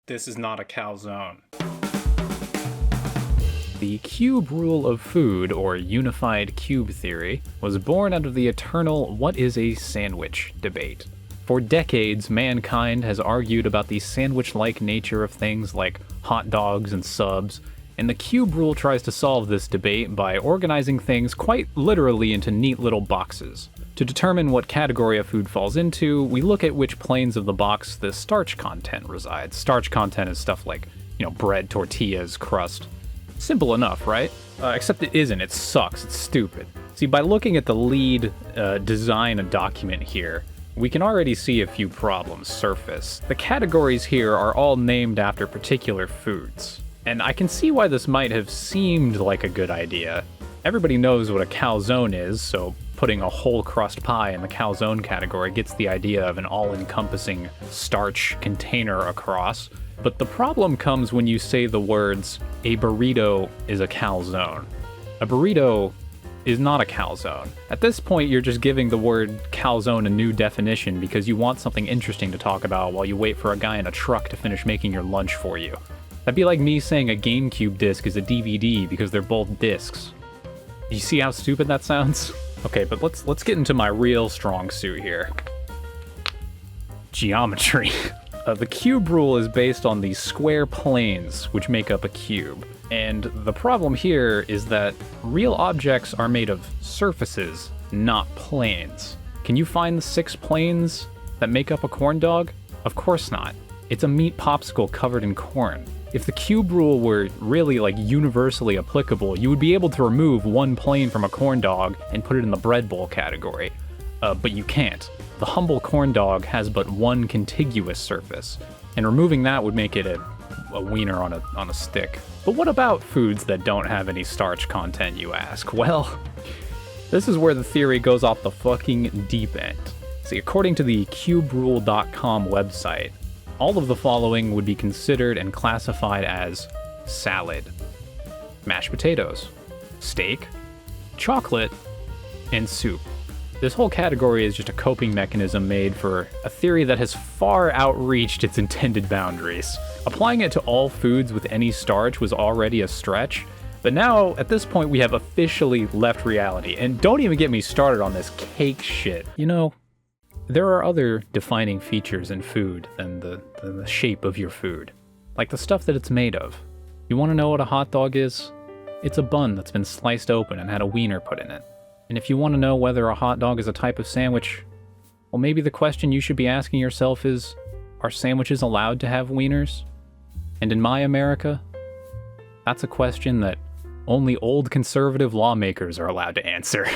This is not a calzone. The cube rule of food, or unified cube theory, was born out of the eternal "what is a sandwich" debate. For decades, mankind has argued about the sandwich-like nature of things like hot dogs and subs, and the cube rule tries to solve this debate by organizing things quite literally into neat little boxes. To determine what category a food falls into, we look at which planes of the box the starch content resides. Starch content is stuff like, bread, tortillas, crust. Simple enough, right? Except it isn't. It sucks. It's stupid. See, by looking at the lead design document here, we can already see a few problems surface. The categories here are all named after particular foods. And I can see why this might have seemed like a good idea. Everybody knows what a calzone is, so putting a whole crust pie in the calzone category gets the idea of an all-encompassing starch container across. But the problem comes when you say the words, "a burrito is a calzone." A burrito is not a calzone. At this point, you're just giving the word calzone a new definition because you want something interesting to talk about while you wait for a guy in a truck to finish making your lunch for you. That'd be like me saying a GameCube disc is a DVD because they're both discs. You see how stupid that sounds? Okay, but let's get into my real strong suit here. Geometry. The cube rule is based on the square planes which make up a cube. And the problem here is that real objects are made of surfaces, not planes. Can you find the 6 planes that make up a corn dog? Of course not. It's a meat popsicle covered in corn. If the cube rule were really universally applicable, you would be able to remove one plane from a corn dog and put it in the bread bowl category. But you can't. The humble corn dog has but one contiguous surface, and removing that would make it a wiener on a stick. But what about foods that don't have any starch content, you ask? Well, this is where the theory goes off the fucking deep end. See, according to the cuberule.com website, all of the following would be considered and classified as salad: mashed potatoes, steak, chocolate, and soup. This whole category is just a coping mechanism made for a theory that has far outreached its intended boundaries. Applying it to all foods with any starch was already a stretch, but now, at this point, we have officially left reality. And don't even get me started on this cake shit. There are other defining features in food than the shape of your food, like the stuff that it's made of. You want to know what a hot dog is? It's a bun that's been sliced open and had a wiener put in it. And if you want to know whether a hot dog is a type of sandwich, well, maybe the question you should be asking yourself is, are sandwiches allowed to have wieners? And in my America, that's a question that only old conservative lawmakers are allowed to answer.